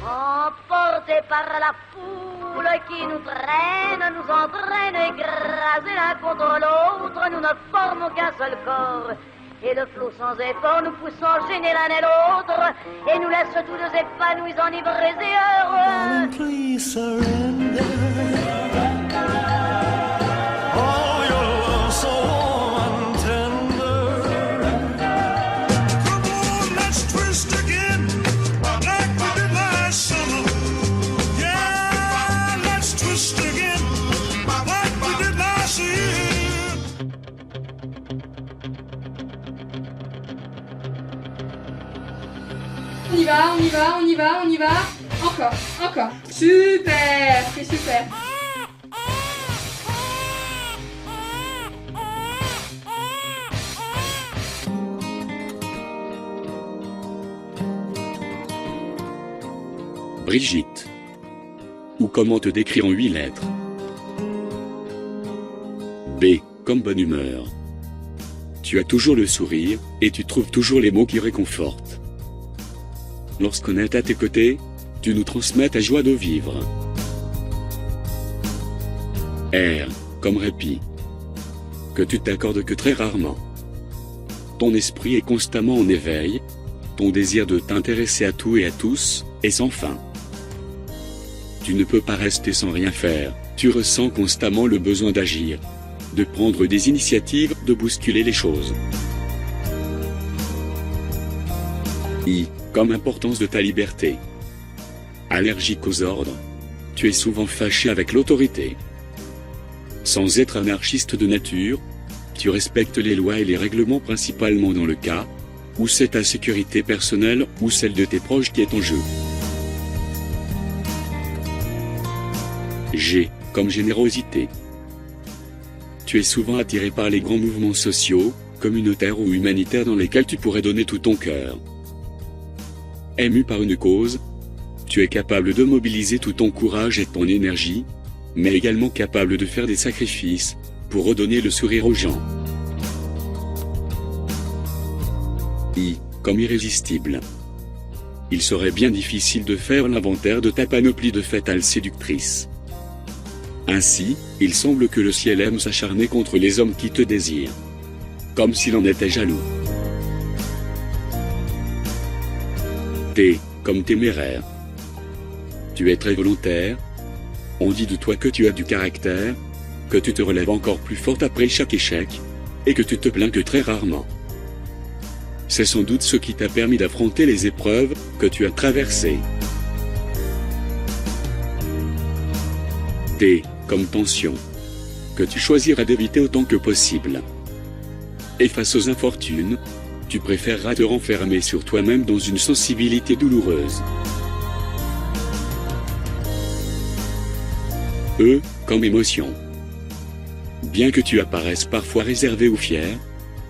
Emportés par la foule qui nous traîne, nous entraîne, écrasés l'un contre l'autre, nous ne formons qu'un seul corps. Et le flot sans effort nous pousse enchaîner l'un et l'autre, et nous laisse tous deux épanouis, enivrés et heureux. Please surrender. Oh, your love so warm and tender. Come on, let's twist again, like we did last summer. Yeah, let's twist again, like we did last year. On y va, on y va, on y va, on y va. Encore, encore. Super, c'est super. Brigitte. Ou comment te décrire en 8 lettres. B. Comme bonne humeur. Tu as toujours le sourire, et tu trouves toujours les mots qui réconfortent. Lorsqu'on est à tes côtés, tu nous transmets ta joie de vivre. R. Comme répit. Que tu t'accordes que très rarement. Ton esprit est constamment en éveil, ton désir de t'intéresser à tout et à tous est sans fin. Tu ne peux pas rester sans rien faire, tu ressens constamment le besoin d'agir, de prendre des initiatives, de bousculer les choses. I. Comme importance de ta liberté. Allergique aux ordres, tu es souvent fâché avec l'autorité. Sans être anarchiste de nature, tu respectes les lois et les règlements principalement dans le cas où c'est ta sécurité personnelle ou celle de tes proches qui est en jeu. G. Comme générosité. Tu es souvent attiré par les grands mouvements sociaux, communautaires ou humanitaires dans lesquels tu pourrais donner tout ton cœur. Ému par une cause, tu es capable de mobiliser tout ton courage et ton énergie, mais également capable de faire des sacrifices pour redonner le sourire aux gens. I. Comme irrésistible. Il serait bien difficile de faire l'inventaire de ta panoplie de fatales séductrices. Ainsi, il semble que le ciel aime s'acharner contre les hommes qui te désirent. Comme s'il en était jaloux. T. Comme téméraire. Tu es très volontaire. On dit de toi que tu as du caractère, que tu te relèves encore plus fort après chaque échec, et que tu te plains que très rarement. C'est sans doute ce qui t'a permis d'affronter les épreuves que tu as traversées. T. Comme tension. Que tu choisiras d'éviter autant que possible. Et face aux infortunes, tu préféreras te renfermer sur toi-même dans une sensibilité douloureuse. E. Comme émotion. Bien que tu apparaisses parfois réservé ou fier,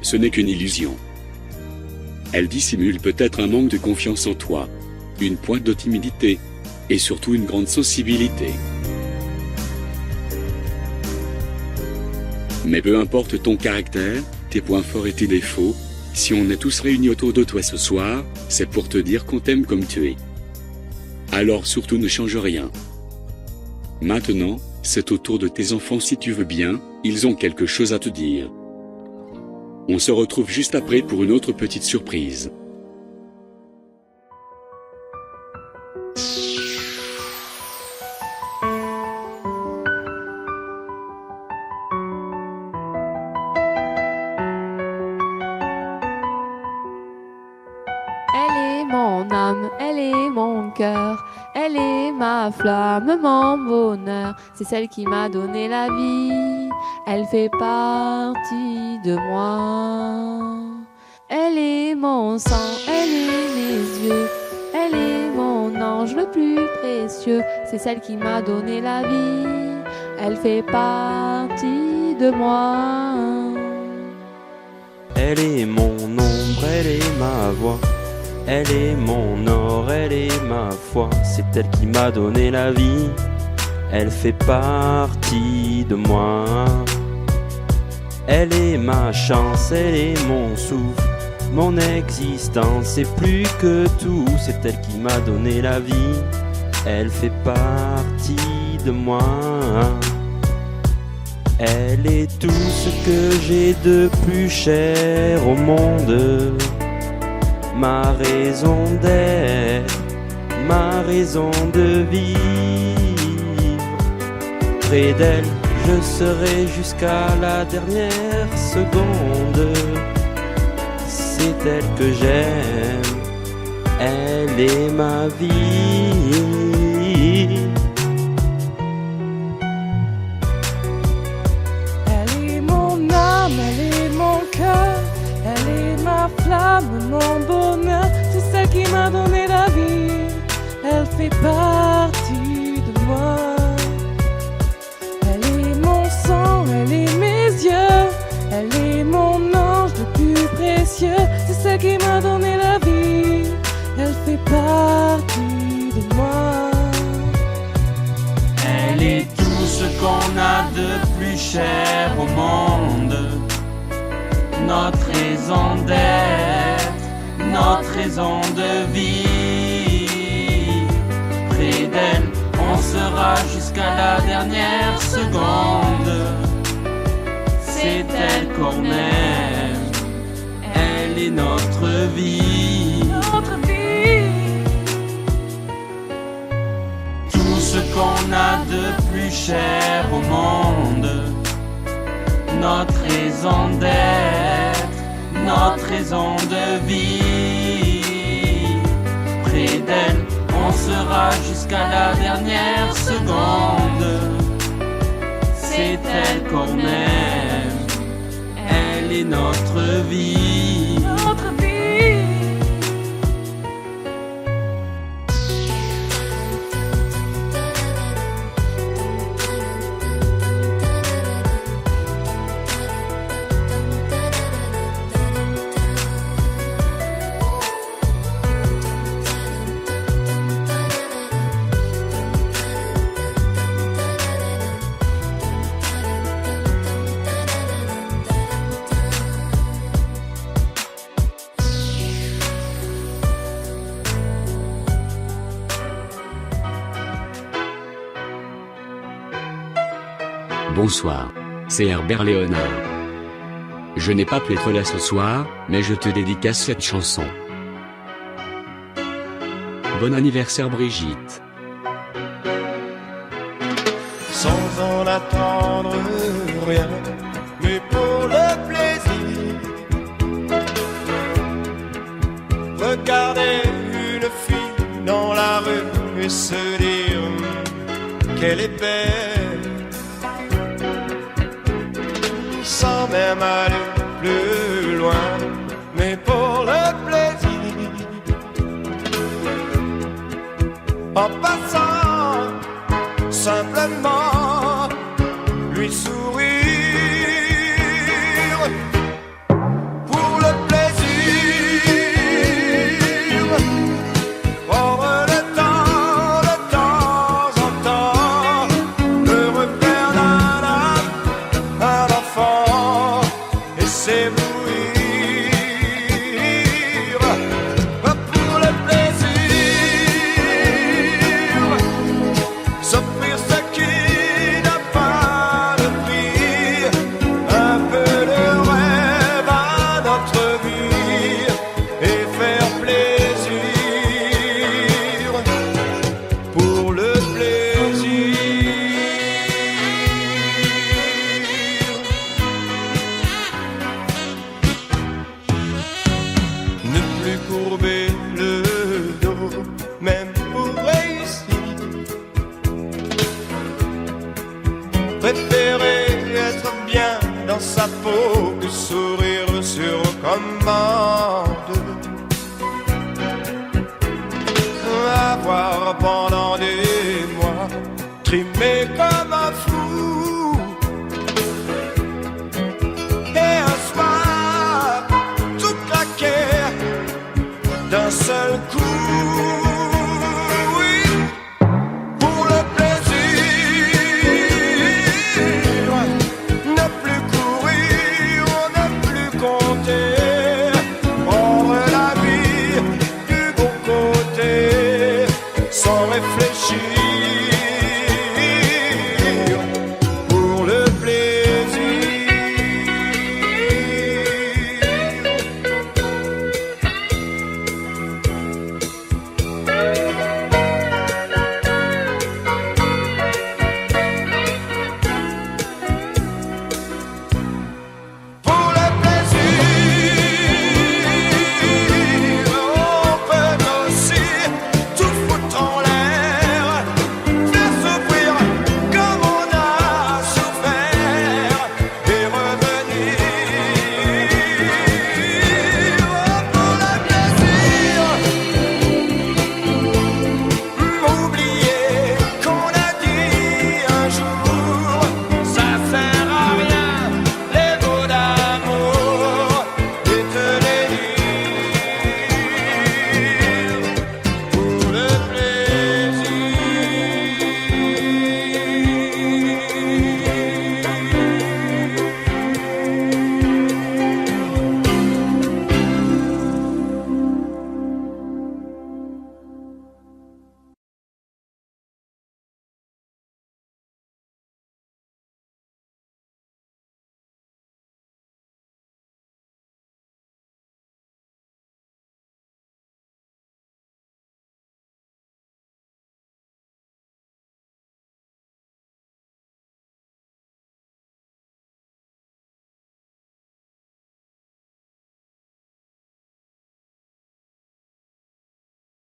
ce n'est qu'une illusion. Elle dissimule peut-être un manque de confiance en toi, une pointe de timidité, et surtout une grande sensibilité. Mais peu importe ton caractère, tes points forts et tes défauts, si on est tous réunis autour de toi ce soir, c'est pour te dire qu'on t'aime comme tu es. Alors surtout ne change rien. Maintenant, c'est au tour de tes enfants si tu veux bien, ils ont quelque chose à te dire. On se retrouve juste après pour une autre petite surprise. Elle est mon âme, elle est mon cœur, elle est ma flamme, mon bonheur. C'est celle qui m'a donné la vie, elle fait partie de moi. Elle est mon sang, elle est mes yeux, elle est mon ange le plus précieux. C'est celle qui m'a donné la vie, elle fait partie de moi. Elle est mon ombre, elle est ma voix. Elle est mon or, elle est ma foi. C'est elle qui m'a donné la vie, elle fait partie de moi. Elle est ma chance, elle est mon souffle, mon existence, et plus que tout, c'est elle qui m'a donné la vie. Elle fait partie de moi. Elle est tout ce que j'ai de plus cher au monde. Ma raison d'être, ma raison de vivre. Près d'elle, je serai jusqu'à la dernière seconde. C'est elle que j'aime, elle est ma vie. Elle est mon âme, elle est mon cœur, elle est ma flamme, mon bonheur. C'est celle qui m'a donné la vie, elle fait partie de moi. Elle est mon sang, elle est mes yeux, elle est mon ange le plus précieux. C'est celle qui m'a donné la vie, elle fait partie de moi. Elle est tout ce qu'on a de plus cher au monde. Notre raison d'être, notre raison de vivre. Près d'elle, on sera jusqu'à la dernière seconde. C'est elle qu'on aime, elle est notre vie. Notre vie. Tout ce qu'on a de plus cher au monde. Notre raison d'être, notre raison de vie. Près d'elle, on sera jusqu'à la dernière seconde. C'est elle qu'on aime, elle est notre vie. Notre vie. Bonsoir, c'est Herbert Léonard. Je n'ai pas pu être là ce soir, mais je te dédicace cette chanson. Bon anniversaire Brigitte. Sans en attendre rien, mais pour le plaisir. Regarder une fille dans la rue et se dire qu'elle est belle. Sans même aller plus loin, mais pour le plaisir. En passant, simplement lui sourire. Pour le plaisir, prendre le temps de temps en temps, de refaire un enfant et s'éblouir. Pour le plaisir, s'offrir ce qui n'a pas de prix, un peu de rêve à notre vie et faire plaisir. Pour le plaisir. Ne plus courber le dos, même pour réussir. Préférer être bien dans sa peau que sourire sur commande. Avoir pendant des mois trimé comme un fou. Et un soir, tout claquer d'un seul coup.